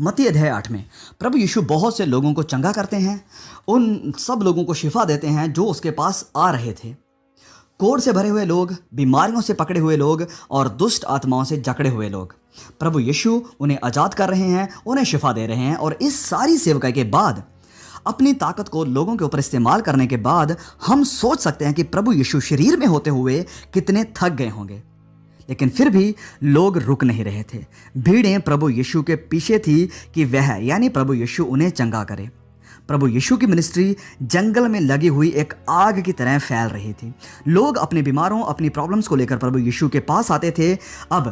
मत्ती अध्याय 8 में प्रभु यीशु बहुत से लोगों को चंगा करते हैं। उन सब लोगों को शिफा देते हैं जो उसके पास आ रहे थे। कोढ़ से भरे हुए लोग, बीमारियों से पकड़े हुए लोग और दुष्ट आत्माओं से जकड़े हुए लोग। प्रभु यीशु उन्हें आज़ाद कर रहे हैं, उन्हें शिफा दे रहे हैं। और इस सारी सेवकाई के बाद, अपनी ताकत को लोगों के ऊपर इस्तेमाल करने के बाद, हम सोच सकते हैं कि प्रभु यीशु शरीर में होते हुए कितने थक गए होंगे। लेकिन फिर भी लोग रुक नहीं रहे थे। भीड़ें प्रभु यीशु के पीछे थी कि वह यानी प्रभु यीशु उन्हें चंगा करे। प्रभु यीशु की मिनिस्ट्री जंगल में लगी हुई एक आग की तरह फैल रही थी। लोग अपने बीमारों, अपनी प्रॉब्लम्स को लेकर प्रभु यीशु के पास आते थे। अब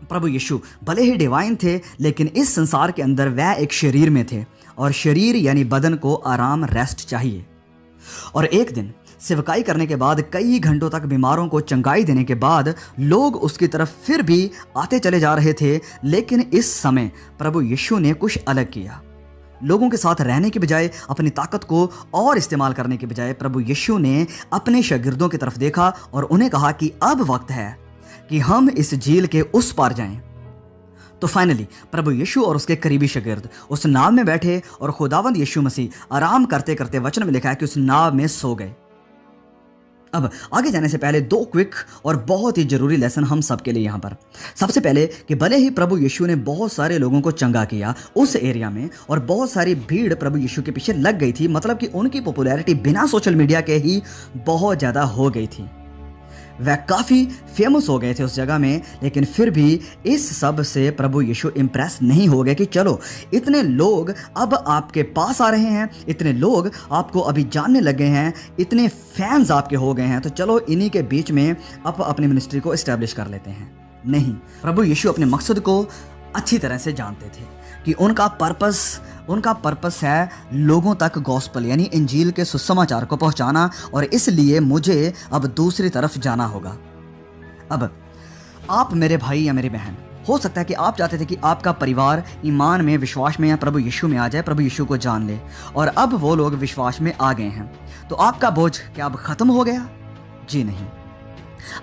प्रभु यीशु भले ही डिवाइन थे, लेकिन इस संसार के अंदर वह एक शरीर में थे, और शरीर यानी बदन को आराम, रेस्ट चाहिए। और एक दिन सेवकाई करने के बाद, कई घंटों तक बीमारों को चंगाई देने के बाद, लोग उसकी तरफ फिर भी आते चले जा रहे थे। लेकिन इस समय प्रभु यीशु ने कुछ अलग किया। लोगों के साथ रहने के बजाय, अपनी ताकत को और इस्तेमाल करने के बजाय, प्रभु यीशु ने अपने शागिर्दों की तरफ देखा और उन्हें कहा कि अब वक्त है कि हम इस झील के उस पार जाएं। तो फाइनली प्रभु यीशु और उसके करीबी शागिर्द उस नाव में बैठे और खुदावंद यीशु मसीह आराम करते करते, वचन में लिखा है कि उस नाव में सो गए। अब आगे जाने से पहले दो क्विक और बहुत ही जरूरी लेसन हम सबके लिए यहाँ पर। सबसे पहले कि भले ही प्रभु यीशु ने बहुत सारे लोगों को चंगा किया उस एरिया में, और बहुत सारी भीड़ प्रभु यीशु के पीछे लग गई थी, मतलब कि उनकी पॉपुलैरिटी बिना सोशल मीडिया के ही बहुत ज़्यादा हो गई थी। वह काफ़ी फेमस हो गए थे उस जगह में। लेकिन फिर भी इस सब से प्रभु यीशु इम्प्रेस नहीं हो गए कि चलो, इतने लोग अब आपके पास आ रहे हैं, इतने लोग आपको अभी जानने लगे हैं, इतने फैंस आपके हो गए हैं, तो चलो इन्हीं के बीच में आप अपनी मिनिस्ट्री को इस्टेब्लिश कर लेते हैं। नहीं, प्रभु यीशु अपने मकसद को अच्छी तरह से जानते थे कि उनका पर्पस है लोगों तक गॉस्पल यानी इंजील के सुसमाचार को पहुंचाना, और इसलिए मुझे अब दूसरी तरफ जाना होगा। अब आप मेरे भाई या मेरी बहन, हो सकता है कि आप चाहते थे कि आपका परिवार ईमान में, विश्वास में या प्रभु यीशु में आ जाए, प्रभु यीशु को जान ले, और अब वो लोग विश्वास में आ गए हैं। तो आपका बोझ क्या अब खत्म हो गया? जी नहीं।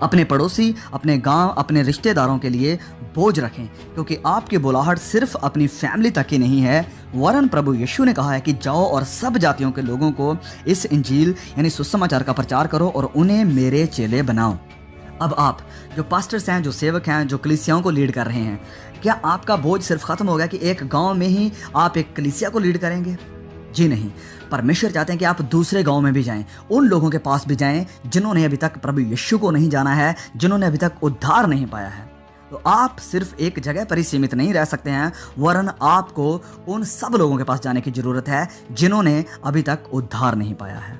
अपने पड़ोसी, अपने गांव, अपने रिश्तेदारों के लिए बोझ रखें, क्योंकि आपकी बुलाहट सिर्फ अपनी फैमिली तक ही नहीं है, वरन प्रभु यीशु ने कहा है कि जाओ और सब जातियों के लोगों को इस इंजील यानी सुसमाचार का प्रचार करो और उन्हें मेरे चेले बनाओ। अब आप जो पास्टर्स हैं, जो सेवक हैं, जो कलीसियाओं को लीड कर रहे हैं, क्या आपका बोझ सिर्फ खत्म हो गया कि एक गाँव में ही आप एक कलीसिया को लीड करेंगे? जी नहीं। परमेश्वर चाहते हैं कि आप दूसरे गांव में भी जाएं, उन लोगों के पास भी जाएं जिन्होंने अभी तक प्रभु यीशु को नहीं जाना है, जिन्होंने अभी तक उद्धार नहीं पाया है। तो आप सिर्फ एक जगह पर ही सीमित नहीं रह सकते हैं, वरन आपको उन सब लोगों के पास जाने की जरूरत है जिन्होंने अभी तक उद्धार नहीं पाया है।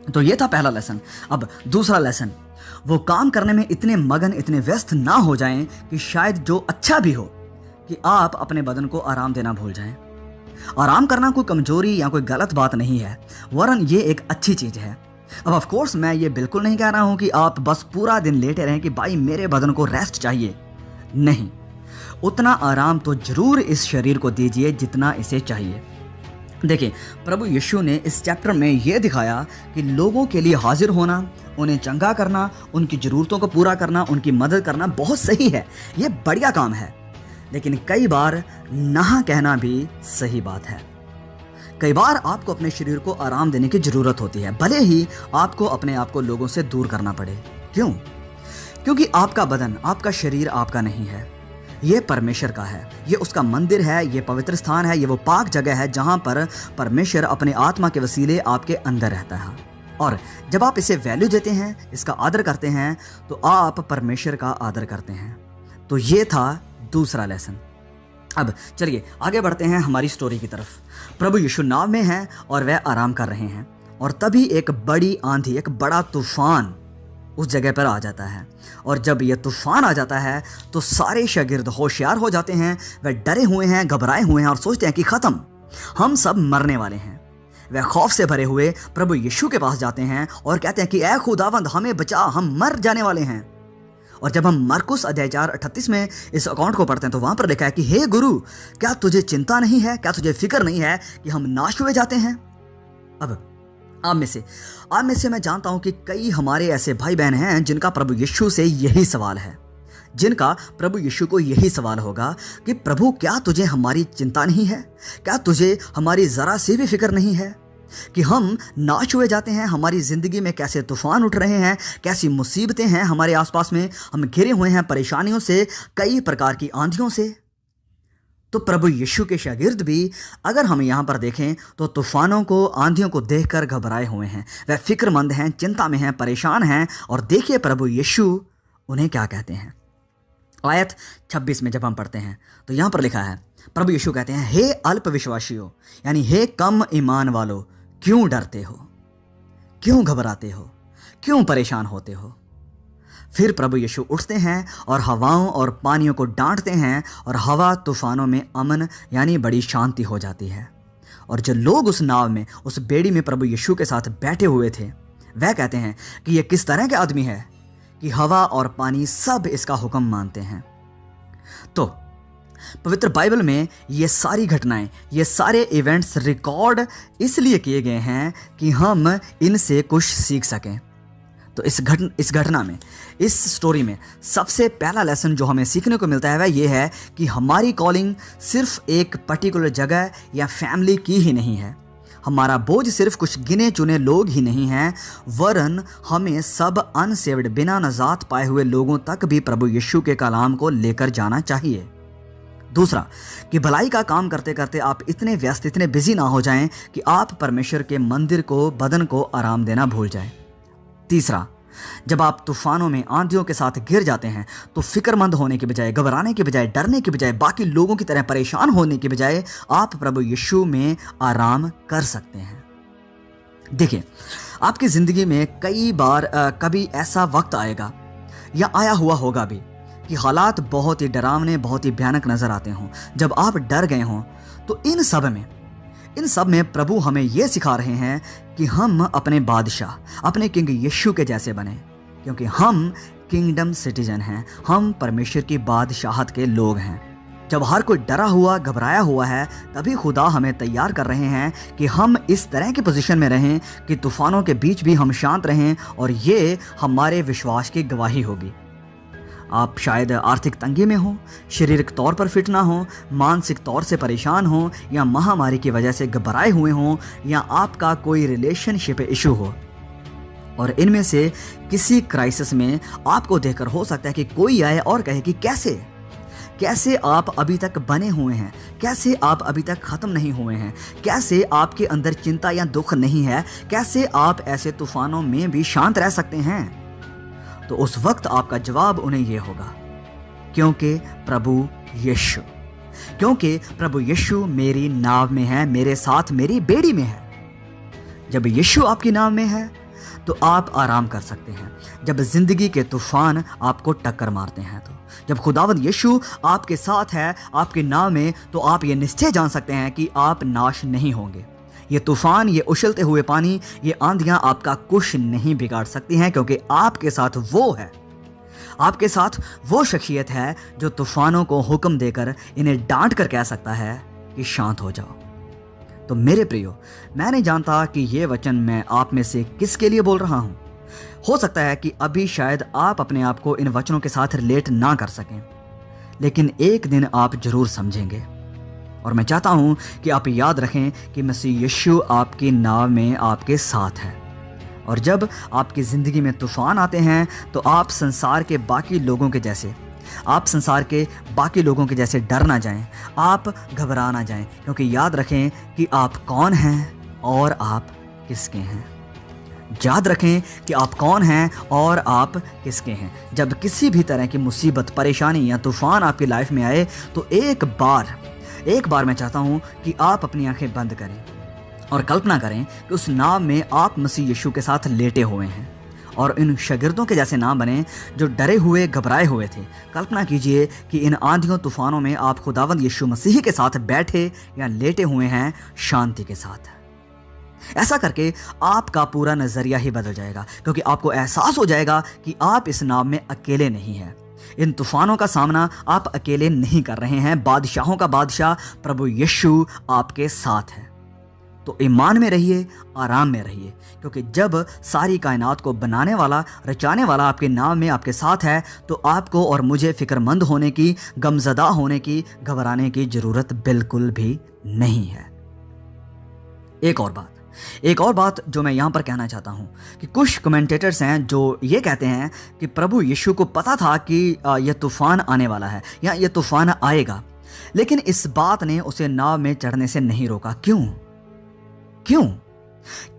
तो ये था पहला लेसन। अब दूसरा लेसन, वो काम करने में इतने मगन, इतने व्यस्त ना हो जाएं कि शायद जो अच्छा भी हो कि आप अपने बदन को आराम देना भूल जाएं। आराम करना कोई कमजोरी या कोई गलत बात नहीं है, वरन ये एक अच्छी चीज़ है। अब ऑफ कोर्स मैं ये बिल्कुल नहीं कह रहा हूँ कि आप बस पूरा दिन लेटे रहें कि भाई मेरे बदन को रेस्ट चाहिए। नहीं, उतना आराम तो जरूर इस शरीर को दीजिए जितना इसे चाहिए। देखिए, प्रभु यीशु ने इस चैप्टर में ये दिखाया कि लोगों के लिए हाजिर होना, उन्हें चंगा करना, उनकी ज़रूरतों को पूरा करना, उनकी मदद करना बहुत सही है, ये बढ़िया काम है। लेकिन कई बार ना कहना भी सही बात है। कई बार आपको अपने शरीर को आराम देने की ज़रूरत होती है, भले ही आपको अपने आप को लोगों से दूर करना पड़े। क्यों? क्योंकि आपका बदन, आपका शरीर आपका नहीं है, ये परमेश्वर का है, ये उसका मंदिर है, ये पवित्र स्थान है, ये वो पाक जगह है जहाँ पर परमेश्वर अपने आत्मा के वसीले आपके अंदर रहता है। और जब आप इसे वैल्यू देते हैं, इसका आदर करते हैं, तो आप परमेश्वर का आदर करते हैं। तो ये था दूसरा लेसन। अब चलिए आगे बढ़ते हैं हमारी स्टोरी की तरफ। प्रभु यीशु नाव में हैं और वह आराम कर रहे हैं, और तभी एक बड़ी आंधी, एक बड़ा तूफान उस जगह पर आ जाता है। और जब यह तूफान आ जाता है तो सारे शागिर्द होशियार हो जाते हैं। वह डरे हुए हैं, घबराए हुए हैं और सोचते हैं कि ख़त्म, हम सब मरने वाले हैं। वह खौफ से भरे हुए प्रभु यीशु के पास जाते हैं और कहते हैं कि ऐ खुदावंद, हमें बचा, हम मर जाने वाले हैं। और जब हम मरकुस अध्याय 4:38 में इस अकाउंट को पढ़ते हैं तो वहां पर लिखा है कि हे गुरु, क्या तुझे चिंता नहीं है, क्या तुझे फिक्र नहीं है कि हम नाश हुए जाते हैं? अब आप में से मैं जानता हूं कि कई हमारे ऐसे भाई बहन हैं जिनका प्रभु यीशु से यही सवाल है। जिनका प्रभु यीशु को यही सवाल होगा कि प्रभु, क्या तुझे हमारी चिंता नहीं है? क्या तुझे हमारी ज़रा सी भी फिक्र नहीं है कि हम नाश हुए जाते हैं? हमारी ज़िंदगी में कैसे तूफान उठ रहे हैं, कैसी मुसीबतें हैं हमारे आसपास में, हम घिरे हुए हैं परेशानियों से, कई प्रकार की आंधियों से। तो प्रभु यीशु के शागिर्द भी अगर हम यहाँ पर देखें तो तूफानों को, आंधियों को देखकर घबराए हुए हैं। वह फिक्रमंद हैं, चिंता में हैं, परेशान हैं। और देखिए प्रभु यीशु उन्हें क्या कहते हैं। आयत 26 में जब हम पढ़ते हैं तो यहाँ पर लिखा है, प्रभु यीशु कहते हैं, हे अल्पविश्वासियों, यानी हे कम ईमान वालों, क्यों डरते हो, क्यों घबराते हो, क्यों परेशान होते हो? फिर प्रभु यीशु उठते हैं और हवाओं और पानियों को डांटते हैं और हवा तूफानों में अमन यानी बड़ी शांति हो जाती है। और जो लोग उस नाव में, उस बेड़ी में प्रभु यीशु के साथ बैठे हुए थे, वह कहते हैं कि ये किस तरह के आदमी है कि हवा और पानी सब इसका हुक्म मानते हैं। तो पवित्र बाइबल में ये सारी घटनाएं, ये सारे इवेंट्स रिकॉर्ड इसलिए किए गए हैं कि हम इनसे कुछ सीख सकें। तो इस घटना में, इस स्टोरी में सबसे पहला लेसन जो हमें सीखने को मिलता है वह ये है कि हमारी कॉलिंग सिर्फ एक पर्टिकुलर जगह या फैमिली की ही नहीं है। हमारा बोझ सिर्फ कुछ गिने चुने लोग ही नहीं हैं, वरन हमें सब अनसेव्ड, बिना नजात पाए हुए लोगों तक भी प्रभु यीशु के कलाम को लेकर जाना चाहिए। दूसरा, कि भलाई का काम करते करते आप इतने व्यस्त, इतने बिजी ना हो जाएं कि आप परमेश्वर के मंदिर को, बदन को आराम देना भूल जाएं। तीसरा, जब आप तूफानों में, आंधियों के साथ घिर जाते हैं तो फिक्रमंद होने के बजाय, घबराने के बजाय, डरने के बजाय, बाकी लोगों की तरह परेशान होने के बजाय आप प्रभु यीशु में आराम कर सकते हैं। देखिए, आपकी ज़िंदगी में कई बार कभी ऐसा वक्त आएगा या आया हुआ होगा भी कि हालात बहुत ही डरावने, बहुत ही भयानक नज़र आते हों। जब आप डर गए हों तो इन सब में प्रभु हमें यह सिखा रहे हैं कि हम अपने बादशाह, अपने किंग यीशु के जैसे बने, क्योंकि हम किंगडम सिटीजन हैं, हम परमेश्वर की बादशाहत के लोग हैं। जब हर कोई डरा हुआ, घबराया हुआ है, तभी खुदा हमें तैयार कर रहे हैं कि हम इस तरह की पोजीशन में रहें कि तूफानों के बीच भी हम शांत रहें, और ये हमारे विश्वास की गवाही होगी। आप शायद आर्थिक तंगी में हो, शारीरिक तौर पर फिट ना हो, मानसिक तौर से परेशान हो, या महामारी की वजह से घबराए हुए हो, या आपका कोई रिलेशनशिप इशू हो। और इनमें से किसी क्राइसिस में आपको देखकर हो सकता है कि कोई आए और कहे कि कैसे आप अभी तक बने हुए हैं, कैसे आप अभी तक ख़त्म नहीं हुए हैं, कैसे आपके अंदर चिंता या दुख नहीं है, कैसे आप ऐसे तूफानों में भी शांत रह सकते हैं। तो उस वक्त आपका जवाब उन्हें यह होगा, क्योंकि प्रभु यीशु मेरी नाव में है, मेरे साथ मेरी बेड़ी में है। जब यीशु आपकी नाव में है तो आप आराम कर सकते हैं। जब जिंदगी के तूफान आपको टक्कर मारते हैं, तो जब खुदावंद यीशु आपके साथ है, आपकी नाव में, तो आप ये निश्चय जान सकते हैं कि आप नाश नहीं होंगे। ये तूफान, ये उछलते हुए पानी, ये आंधियां आपका कुछ नहीं बिगाड़ सकती हैं, क्योंकि आपके साथ वो है, आपके साथ वो शख्सियत है जो तूफानों को हुक्म देकर इन्हें डांट कर कह सकता है कि शांत हो जाओ। तो मेरे प्रियो, मैं नहीं जानता कि ये वचन मैं आप में से किसके लिए बोल रहा हूँ। हो सकता है कि अभी शायद आप अपने आप को इन वचनों के साथ रिलेट ना कर सकें, लेकिन एक दिन आप जरूर समझेंगे। और मैं चाहता हूं कि आप याद रखें कि मसीह यीशु आपकी नाव में आपके साथ है। और जब आपकी ज़िंदगी में तूफान आते हैं तो आप संसार के बाकी लोगों के जैसे डर ना जाएं, आप घबरा ना जाएं, क्योंकि याद रखें कि आप कौन हैं और आप किसके हैं। याद रखें कि आप कौन हैं और आप किसके हैं। जब किसी भी तरह की मुसीबत, परेशानी या तूफान आपकी लाइफ में आए तो एक बार मैं चाहता हूं कि आप अपनी आंखें बंद करें और कल्पना करें कि उस नाव में आप मसीह यीशु के साथ लेटे हुए हैं, और इन शागिर्दों के जैसे ना बने जो डरे हुए, घबराए हुए थे। कल्पना कीजिए कि इन आंधियों, तूफानों में आप खुदावंद यीशु मसीह के साथ बैठे या लेटे हुए हैं, शांति के साथ। ऐसा करके आपका पूरा नजरिया ही बदल जाएगा, क्योंकि आपको एहसास हो जाएगा कि आप इस नाव में अकेले नहीं हैं। इन तूफानों का सामना आप अकेले नहीं कर रहे हैं। बादशाहों का बादशाह प्रभु यीशु आपके साथ है। तो ईमान में रहिए, आराम में रहिए, क्योंकि जब सारी कायनात को बनाने वाला, रचाने वाला आपके नाम में आपके साथ है, तो आपको और मुझे फ़िक्रमंद होने की, गमज़दा होने की, घबराने की ज़रूरत बिल्कुल भी नहीं है। एक और बात जो मैं यहाँ पर कहना चाहता हूँ कि कुछ कमेंटेटर्स हैं जो ये कहते हैं कि प्रभु यीशु को पता था कि यह तूफ़ान आने वाला है या यह तूफ़ान आएगा, लेकिन इस बात ने उसे नाव में चढ़ने से नहीं रोका। क्यों?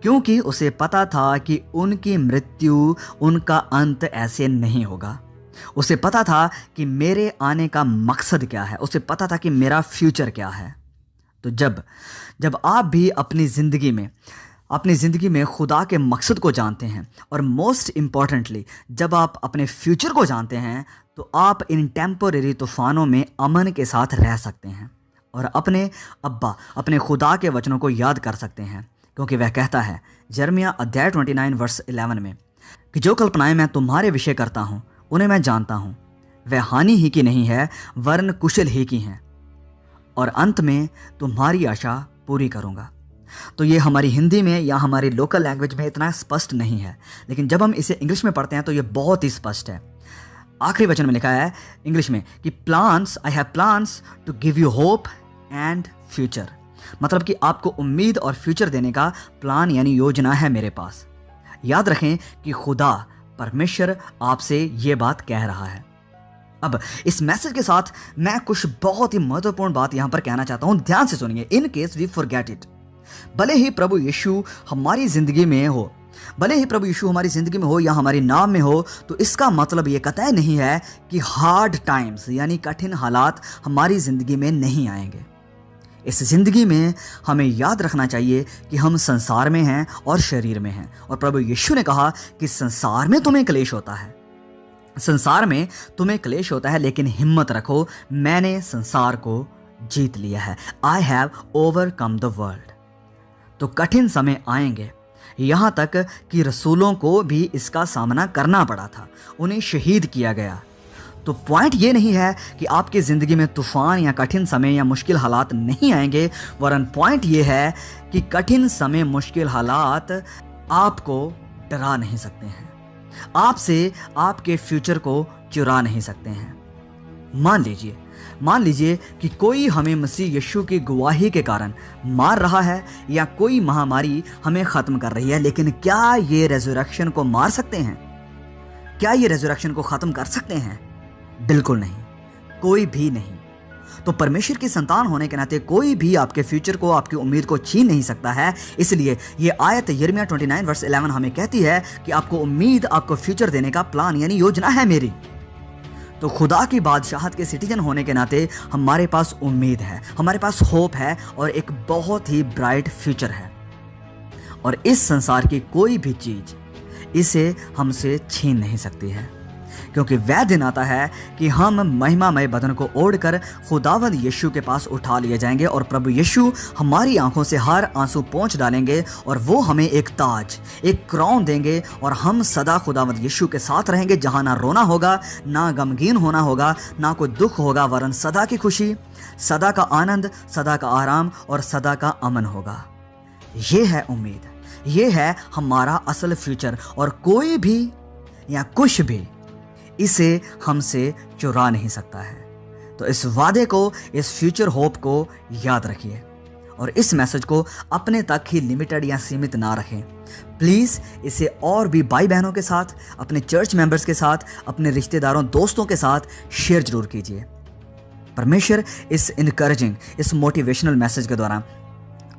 क्योंकि उसे पता था कि उनकी मृत्यु, उनका अंत ऐसे नहीं होगा। उसे पता था कि मेरे आने का मकसद क्या है, उसे पता था कि मेरा फ्यूचर क्या है। तो जब आप भी अपनी ज़िंदगी में खुदा के मकसद को जानते हैं, और मोस्ट इम्पॉर्टेंटली जब आप अपने फ्यूचर को जानते हैं, तो आप इन टेम्पोरेरी तूफ़ानों में अमन के साथ रह सकते हैं और अपने खुदा के वचनों को याद कर सकते हैं, क्योंकि वह कहता है यिर्मयाह अध्याय 29 वर्ष 11 में कि जो कल्पनाएं मैं तुम्हारे विषय करता हूँ उन्हें मैं जानता हूँ, वह हानि ही की नहीं है वरन कुशल ही की हैं, और अंत में तुम्हारी आशा पूरी करूँगा। तो ये हमारी हिंदी में या हमारी लोकल लैंग्वेज में इतना स्पष्ट नहीं है, लेकिन जब हम इसे इंग्लिश में पढ़ते हैं तो ये बहुत ही स्पष्ट है। आखिरी वचन में लिखा है इंग्लिश में कि I have plans to give you hope and future, मतलब कि आपको उम्मीद और फ्यूचर देने का प्लान यानी योजना है मेरे पास। याद रखें कि खुदा परमेश्वर आपसे ये बात कह रहा है। अब इस मैसेज के साथ मैं कुछ बहुत ही महत्वपूर्ण बात यहां पर कहना चाहता हूं, ध्यान से सुनिए। In case we forget it, भले ही प्रभु यीशु हमारी जिंदगी में हो, या हमारी नाम में हो, तो इसका मतलब ये कतई नहीं है कि हार्ड टाइम्स यानी कठिन हालात हमारी ज़िंदगी में नहीं आएंगे। इस ज़िंदगी में हमें याद रखना चाहिए कि हम संसार में हैं और शरीर में हैं, और प्रभु यीशु ने कहा कि संसार में तुम्हें क्लेश होता है, लेकिन हिम्मत रखो, मैंने संसार को जीत लिया है। I have overcome the world. तो कठिन समय आएंगे, यहाँ तक कि रसूलों को भी इसका सामना करना पड़ा था, उन्हें शहीद किया गया। तो पॉइंट ये नहीं है कि आपकी ज़िंदगी में तूफ़ान या कठिन समय या मुश्किल हालात नहीं आएंगे, वरन पॉइंट ये है कि कठिन समय, मुश्किल हालात आपको डरा नहीं सकते हैं, आपसे आपके फ्यूचर को चुरा नहीं सकते हैं। मान लीजिए कि कोई हमें मसीह यीशु की गवाही के कारण मार रहा है या कोई महामारी हमें ख़त्म कर रही है, लेकिन क्या ये रेज़रेक्शन को मार सकते हैं? क्या ये रेज़रेक्शन को ख़त्म कर सकते हैं? बिल्कुल नहीं, कोई भी नहीं। तो परमेश्वर की संतान होने के नाते कोई भी आपके फ्यूचर को, आपकी उम्मीद को छीन नहीं सकता है। इसलिए ये आयत यिर्मयाह 29 वर्ष 11 हमें कहती है कि आपको उम्मीद, आपको फ्यूचर देने का प्लान यानी योजना है मेरी। तो खुदा की बादशाहत के सिटीजन होने के नाते हमारे पास उम्मीद है, हमारे पास होप है और एक बहुत ही ब्राइट फ्यूचर है, और इस संसार की कोई भी चीज़ इसे हमसे छीन नहीं सकती है, क्योंकि वह दिन आता है कि हम महिमामय बदन को ओढ़कर खुदावंद यीशु के पास उठा लिए जाएंगे, और प्रभु यीशु हमारी आंखों से हर आंसू पोंछ डालेंगे, और वो हमें एक ताज, एक क्राउन देंगे, और हम सदा खुदावंद यीशु के साथ रहेंगे, जहाँ ना रोना होगा, ना गमगीन होना होगा, ना कोई दुख होगा, वरन सदा की खुशी, सदा का आनंद, सदा का आराम और सदा का अमन होगा। ये है उम्मीद, ये है हमारा असल फ्यूचर, और कोई भी या कुछ भी इसे हमसे चुरा नहीं सकता है। तो इस वादे को, इस फ्यूचर होप को याद रखिए, और इस मैसेज को अपने तक ही लिमिटेड या सीमित ना रखें। प्लीज़ इसे और भी भाई बहनों के साथ, अपने चर्च मेंबर्स के साथ, अपने रिश्तेदारों, दोस्तों के साथ शेयर जरूर कीजिए। परमेश्वर इस इनकरेजिंग, इस मोटिवेशनल मैसेज के द्वारा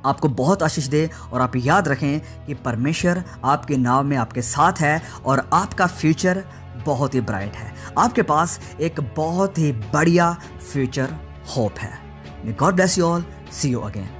आपको बहुत आशीष दे, और आप याद रखें कि परमेश्वर आपके नाव में आपके साथ है, और आपका फ्यूचर बहुत ही ब्राइट है। आपके पास एक बहुत ही बढ़िया फ्यूचर होप है। May God bless you all. See you again.